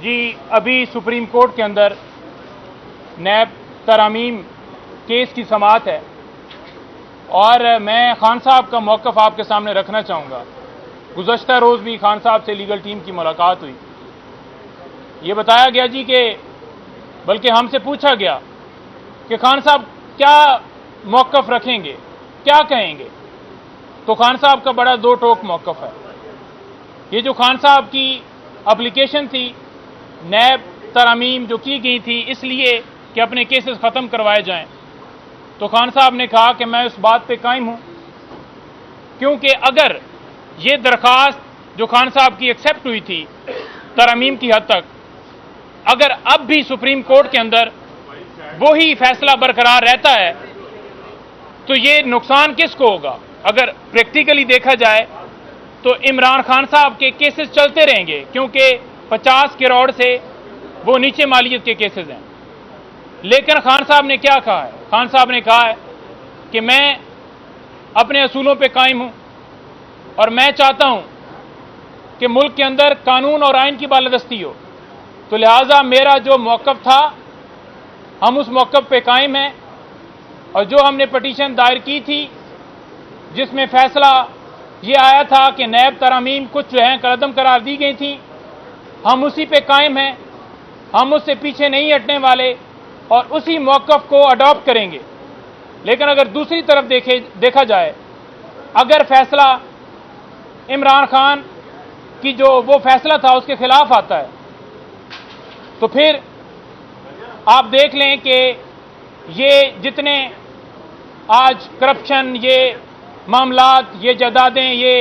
جی ابھی supreme court کے اندر NAB ترامیم case کی سماعت ہے اور میں خان صاحب کا موقف آپ کے سامنے رکھنا چاہوں گا۔ گزشتہ روز بھی خان صاحب سے لیگل ٹیم کی ملاقات ہوئی، یہ بتایا گیا جی کہ بلکہ ہم سے پوچھا گیا کہ خان صاحب کیا موقف رکھیں گے، کیا کہیں گے، تو خان صاحب کا بڑا دو ٹوک موقف ہے۔ یہ جو خان صاحب کی اپلیکیشن تھی نیب ترامیم جو کی گئی تھی اس لیے کہ اپنے کیسز ختم کروائے جائیں، تو خان صاحب نے کہا کہ میں اس بات پہ قائم ہوں، کیونکہ اگر یہ درخواست جو خان صاحب کی ایکسیپٹ ہوئی تھی ترامیم کی حد تک، اگر اب بھی سپریم کورٹ کے اندر وہی فیصلہ برقرار رہتا ہے تو یہ نقصان کس کو ہوگا؟ اگر پریکٹیکلی دیکھا جائے تو عمران خان صاحب کے کیسز چلتے رہیں گے، کیونکہ 50 کروڑ سے وہ نیچے مالیت کے کیسز ہیں۔ لیکن خان صاحب نے کیا کہا ہے؟ خان صاحب نے کہا ہے کہ میں اپنے اصولوں پہ قائم ہوں اور میں چاہتا ہوں کہ ملک کے اندر قانون اور آئین کی بالادستی ہو، تو لہٰذا میرا جو موقف تھا ہم اس موقف پہ قائم ہیں، اور جو ہم نے پٹیشن دائر کی تھی جس میں فیصلہ یہ آیا تھا کہ نیب ترامیم کچھ جو ہیں کالعدم قرار دی گئی تھیں، ہم اسی پہ قائم ہیں، ہم اس سے پیچھے نہیں ہٹنے والے اور اسی موقف کو اڈاپٹ کریں گے۔ لیکن اگر دوسری طرف دیکھا جائے، اگر فیصلہ عمران خان کی جو وہ فیصلہ تھا اس کے خلاف آتا ہے تو پھر آپ دیکھ لیں کہ یہ جتنے آج کرپشن، یہ معاملات، یہ جائیدادیں، یہ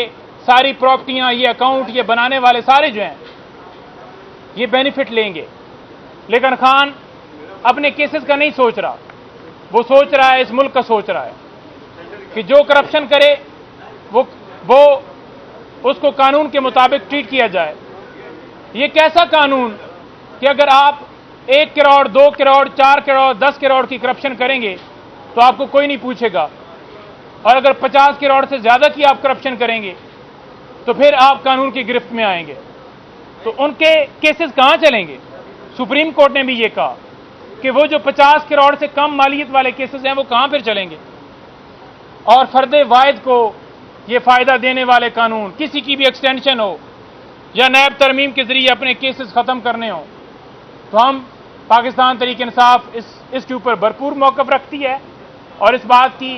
ساری پراپرٹیاں، یہ اکاؤنٹ یہ بنانے والے سارے جو ہیں یہ بینیفٹ لیں گے۔ لیکن خان اپنے کیسز کا نہیں سوچ رہا، وہ سوچ رہا ہے، اس ملک کا سوچ رہا ہے کہ جو کرپشن کرے وہ اس کو قانون کے مطابق ٹریٹ کیا جائے۔ یہ کیسا قانون کہ اگر آپ 1 کروڑ 2 کروڑ 4 کروڑ 10 کروڑ کی کرپشن کریں گے تو آپ کو کوئی نہیں پوچھے گا، اور اگر 50 کروڑ سے زیادہ کی آپ کرپشن کریں گے تو پھر آپ قانون کی گرفت میں آئیں گے۔ تو ان کے کیسز کہاں چلیں گے؟ سپریم کورٹ نے بھی یہ کہا کہ وہ جو 50 کروڑ سے کم مالیت والے کیسز ہیں وہ کہاں پھر چلیں گے، اور فرد واحد کو یہ فائدہ دینے والے قانون، کسی کی بھی ایکسٹینشن ہو یا نیب ترمیم کے ذریعے اپنے کیسز ختم کرنے ہوں، تو ہم پاکستان تحریک انصاف اس کے اوپر بھرپور موقف رکھتی ہے اور اس بات کی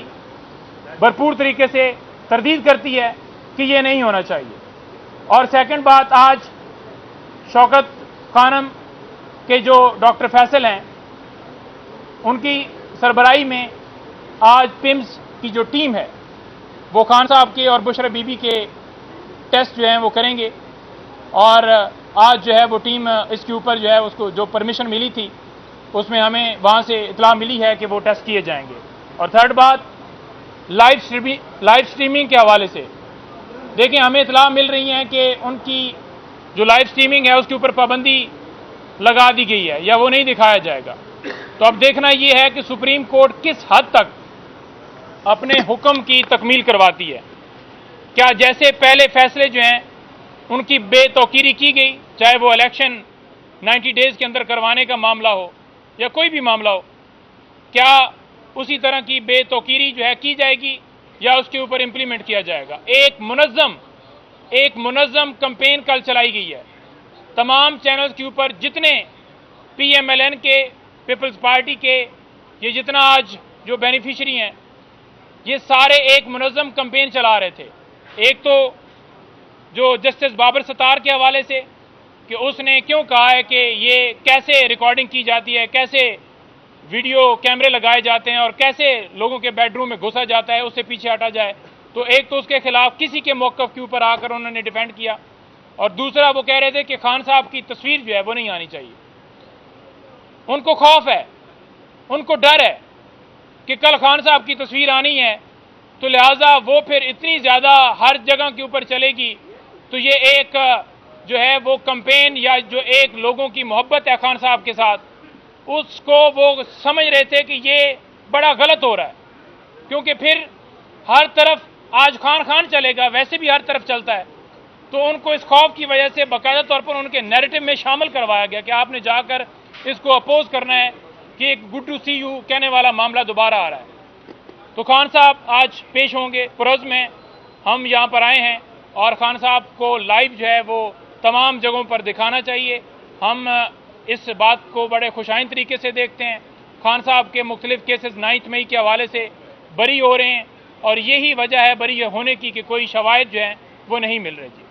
بھرپور طریقے سے تردید کرتی ہے کہ یہ نہیں ہونا چاہیے۔ اور سیکنڈ بات، آج شوکت خانم کے جو ڈاکٹر فیصل ہیں ان کی سربراہی میں آج پیمز کی جو ٹیم ہے وہ خان صاحب کے اور بشرا بی بی کے ٹیسٹ جو ہیں وہ کریں گے، اور آج جو ہے وہ ٹیم اس کے اوپر جو ہے اس کو جو پرمیشن ملی تھی اس میں ہمیں وہاں سے اطلاع ملی ہے کہ وہ ٹیسٹ کیے جائیں گے۔ اور تھرڈ بات، لائیو سٹریمنگ کے حوالے سے دیکھیں ہمیں اطلاع مل رہی ہیں کہ ان کی جو لائیو سٹریمنگ ہے اس کے اوپر پابندی لگا دی گئی ہے یا وہ نہیں دکھایا جائے گا۔ تو اب دیکھنا یہ ہے کہ سپریم کورٹ کس حد تک اپنے حکم کی تکمیل کرواتی ہے۔ کیا جیسے پہلے فیصلے جو ہیں ان کی بے توقیری کی گئی، چاہے وہ الیکشن 90 ڈیز کے اندر کروانے کا معاملہ ہو یا کوئی بھی معاملہ ہو، کیا اسی طرح کی بے توقیری جو ہے کی جائے گی یا اس کے اوپر امپلیمنٹ کیا جائے گا؟ ایک منظم کمپین کل چلائی گئی ہے تمام چینلز کے اوپر، جتنے پی ایم ایل این کے، پیپلز پارٹی کے، یہ جتنا آج جو بینیفیشری ہیں یہ سارے ایک منظم کمپین چلا رہے تھے۔ ایک تو جو جسٹس بابر ستار کے حوالے سے کہ اس نے کیوں کہا ہے کہ یہ کیسے ریکارڈنگ کی جاتی ہے، کیسے ویڈیو کیمرے لگائے جاتے ہیں اور کیسے لوگوں کے بیڈ روم میں گھسا جاتا ہے، اس سے پیچھے ہٹا جائے۔ تو ایک تو اس کے خلاف کسی کے موقف کے اوپر آ کر انہوں نے ڈیفینڈ کیا، اور دوسرا وہ کہہ رہے تھے کہ خان صاحب کی تصویر جو ہے وہ نہیں آنی چاہیے۔ ان کو خوف ہے، ان کو ڈر ہے کہ کل خان صاحب کی تصویر آنی ہے تو لہٰذا وہ پھر اتنی زیادہ ہر جگہ کے اوپر چلے گی، تو یہ ایک جو ہے وہ کمپین یا جو ایک لوگوں کی محبت ہے خان صاحب کے ساتھ، اس کو وہ سمجھ رہے تھے کہ یہ بڑا غلط ہو رہا ہے، کیونکہ پھر ہر طرف آج خان چلے گا، ویسے بھی ہر طرف چلتا ہے، تو ان کو اس خوف کی وجہ سے باقاعدہ طور پر ان کے نیریٹو میں شامل کروایا گیا کہ آپ نے جا کر اس کو اپوز کرنا ہے کہ ایک گڈ ٹو سی یو کہنے والا معاملہ دوبارہ آ رہا ہے۔ تو خان صاحب آج پیش ہوں گے پرز میں، ہم یہاں پر آئے ہیں اور خان صاحب کو لائیو جو ہے وہ تمام جگہوں پر دکھانا چاہیے۔ ہم اس بات کو بڑے خوشائند طریقے سے دیکھتے ہیں، خان صاحب کے مختلف کیسز 9 مئی کے حوالے سے بری ہو رہے ہیں اور یہی وجہ ہے بری ہونے کی کہ کوئی شواہد جو ہیں وہ نہیں مل رہے۔